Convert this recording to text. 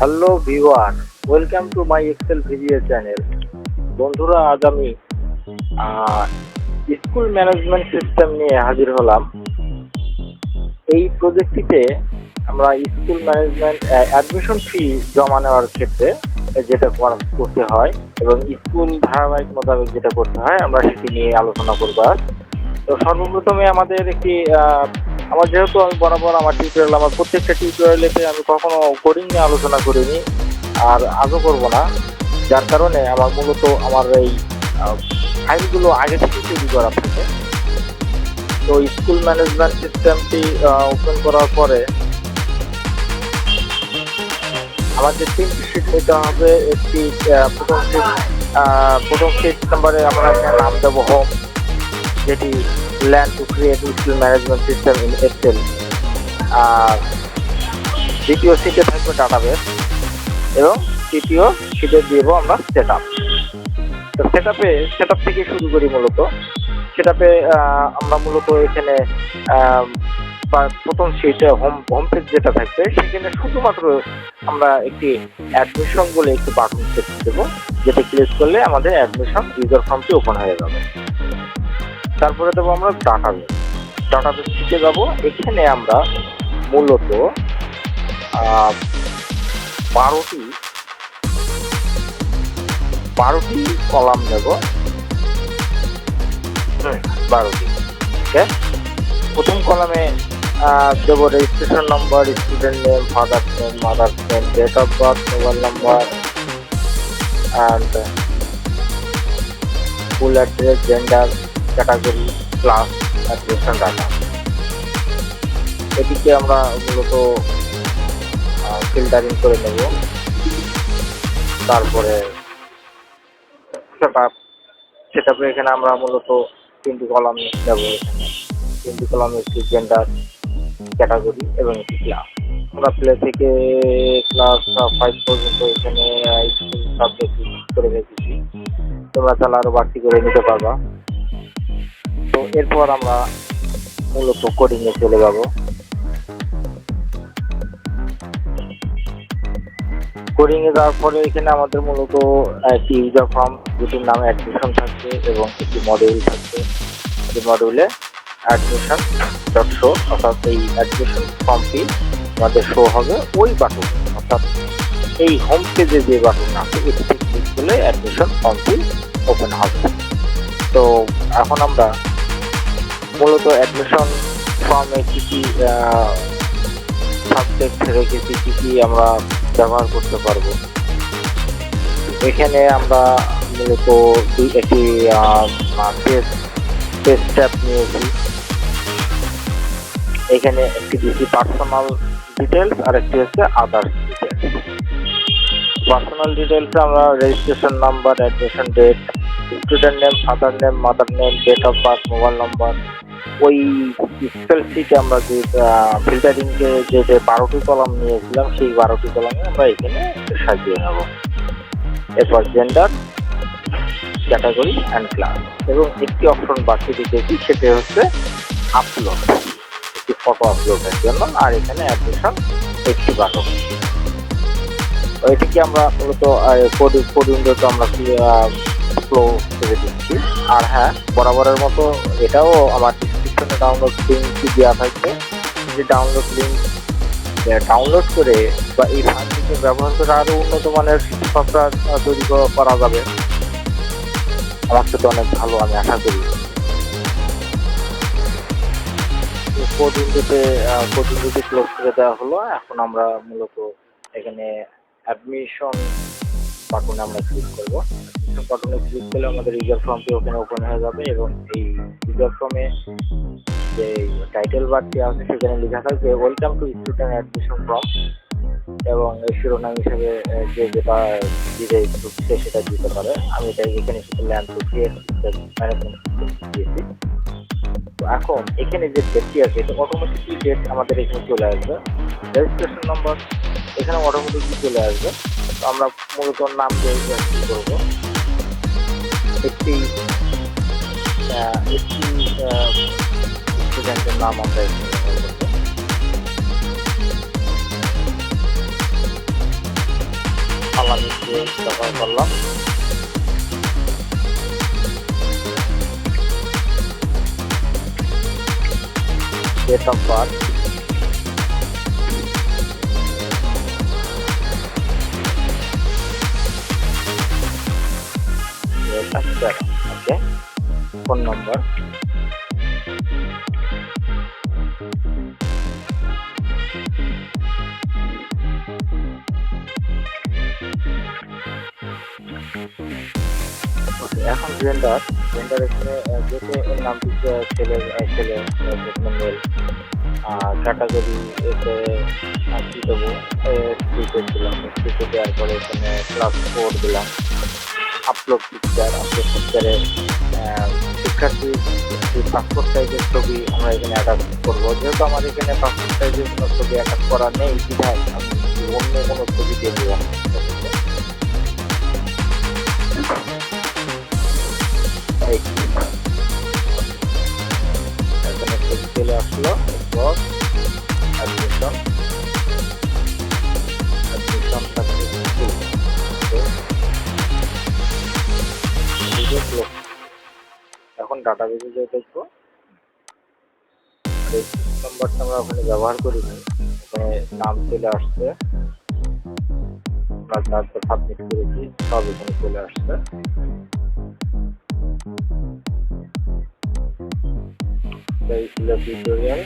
Hello viewer, welcome to my Excel video channel. বন্ধুরা, আজ আমি স্কুল ম্যানেজমেন্ট সিস্টেম নিয়ে হাজির হলাম। এই প্রজেক্টটিতে আমরা স্কুল ম্যানেজমেন্ট অ্যাডমিশন ফি জমা নেওয়ার ক্ষেত্রে যেটা করতে হয় এবং স্কুল ধারাবাহিক মোতাবেক যেটা করতে হয় আমরা সেটি নিয়ে আলোচনা করব আজ। তো সর্বপ্রথমে আমাদের একটি আমার যেহেতু আমি বরাবর আমার টিউটোরিয়াল আমার প্রত্যেকটা টিউটোরিয়ালেতে আমি কখনো কোডিং নিয়ে আলোচনা করিনি আর আজও করব না, যার কারণে আমার মূলত আমার এই ফাইলগুলো আগে থেকে তৈরি করা থাকে। তো স্কুল ম্যানেজমেন্ট সিস্টেমটি ওপেন করার পরে আমাদের তিনটি শিট নিতে হবে। একটি প্রথম শিট নাম্বারে আমরা নাম দেবো হোম, যেটি learn to create school management system in excel. আর দ্বিতীয় শিটে থাকবে ডাটাবেস এবং তৃতীয় শিটে দিব আমরা সেট আপ। তো সেট আপ থেকে শুরু করি। মূলত সেট আপে আমরা মূলত এখানে প্রথম শিটে হোম পেজ যেটা থাকবে সেখানে শুধুমাত্র আমরা একটি অ্যাডমিশন বলে একটি বাটন সেট দেবো, যেটা ক্লিক করলে আমাদের অ্যাডমিশন ইউজার ফর্মটি ওপেন হয়ে যাবে। তারপরে দেবো আমরা ডাটাবেস শিখে যাবো। এখানে আমরা মূলত 12টি কলাম নেব। 12টি। ওকে, প্রথম কলামে দেব registration number, student name, father's name, mother's name, date of birth, mobile number and full address, gender, category, class, admission data. এটিকে আমরা মূলত ফিল্টারিং করে নেব। তারপরে সেট আপে এখানে আমরা মূলত 3টি কলাম নেব। এখানে 3টি কলামে একটি জেন্ডার, ক্যাটাগরি এবং একটি ক্লাস। আমরা প্লে থেকে ক্লাস 5 পর্যন্ত এখানে স্কুল সাবজেক্ট করে রেখেছি, তোমরা তাহলে আরও বাড়তি করে নিতে পারবা। তো এরপর আমরা মূলত কোডিংয়ে চলে যাব। কোডিংয়ে যাওয়ার পরে এখানে আমাদের মূলত একটি ইউজার ফর্ম যেটির নামে অ্যাডমিশন থাকবে এবং একটি মডিউল থাকবে। এই মডিউলে অ্যাডমিশন ডট শো, অর্থাৎ এই অ্যাডমিশন ফর্মটি আমাদের শো হবে ওই বাটন, অর্থাৎ এই হোম পেজে যে বাটন আছে এটিতে ক্লিক করলে অ্যাডমিশন ফর্মটি ওপেন হবে। তো এখন আমরা মূলত অ্যাডমিশন ফর্মে কী কী সাবজেক্ট রেখেছি, কী কী আমরা ব্যবহার করতে পারবো। এখানে আমরা মূলত একটি টেস্ট ট্যাব নিয়েছি। এখানে একটি দিয়েছি পার্সোনাল ডিটেলস আর একটি হচ্ছে আদার্স ডিটেলস। পার্সোনাল ডিটেলসে আমরা registration number, admission date, student name, father name, mother name, date of birth, mobile number. ওই এক্সেল শিটে আমরা যে ফিল্টারিংকে যে 12টি কলাম নিয়েছিলাম সেই 12টি কলামে আমরা এখানে সাজিয়ে নেব। এরপর জেন্ডার, ক্যাটাগরি অ্যান্ড ক্লাস এবং একটি অপশন বাকি রেখেছি, সেটা হচ্ছে আপলোড, একটি ফটো আপলোডের জন্য। আর এখানে অ্যাডমিশন একটি বাটন। এটিকে আমরা মূলত কোড উইন্ডোতে আমরা ফ্লো করে দিচ্ছি। আর হ্যাঁ, বরাবরের মতো এটাও আমার ডিসক্রিপশনে ডাউনলোড লিঙ্কটি দেওয়া থাকবে, যে ডাউনলোড লিঙ্ক ডাউনলোড করে বা এই ফাইলটিকে ব্যবহার করে আরও উন্নত মানের সফটওয়্যার তৈরি করা যাবে। আমার তো অনেক ভালো, আমি আশা করি। কোড উইন্ডোতে ক্লোজ করে দেওয়া হলো। এখন আমরা মূলত এখানে অ্যাডমিশন বাটনে আমরা ক্লিক করবো। অ্যাডমিশন বাটনে ক্লিক করলে আমাদের ইউজার ফর্মটি ওখানে ওপেন হয়ে যাবে এবং এই ইউজার ফর্মে যে টাইটেল বারটি আছে সেখানে লেখা থাকবে welcome to student admission form এবং এই শিরোনাম হিসেবে যেটা দিতে সে সেটা দিতে পারে। আমি এটাই এখানে শুধু land to create management system দিয়েছি। তো এখন এখানে যে ডেটটি আছে এটা অটোমেটিকলি ডেট আমাদের এখানে চলে আসবে। রেজিস্ট্রেশন নাম্বার এখানে অটোমেটিকলি চলে আসবে। তো আমরা মূলত নাম দিয়ে কি করবো, একটি স্টুডেন্টের নাম আমরা এখানে সালামি দিয়ে ব্যবহার করলাম। Date of birth, okay, phone number, এখন জেন্ডার এখানে যেহেতু এর নামটি ছেলে মেল, ক্যাটাগরি এতে কি দেবো, স্ট্রিটে দিলাম, স্ট্রিটে দেওয়ার পরে এখানে ক্লাস 4 দিলাম। আপলোড পিকচারে শিক্ষার্থীর পাসপোর্ট সাইজের ছবি আমরা এখানে অ্যাটাচ করবো। যেহেতু আমার এখানে পাসপোর্ট সাইজের কোনো ছবি অ্যাটাচ করা নেই, বিধায় আমি অন্য কোনো ছবি দিয়ে দিলাম। এখানে ছবি চলে আসলো। এরপর অ্যাডমিশন এখন ডাটাবেজে যে দেখবো রেজিস্ট্রেশন নাম্বারটা আমরা ওখানে ব্যবহার করিনি, এখানে নাম চলে আসছে, আমরা তারপর সাবমিট করেছি, সব এখানে চলে আসছে। এই ছিল টিউটোরিয়াল।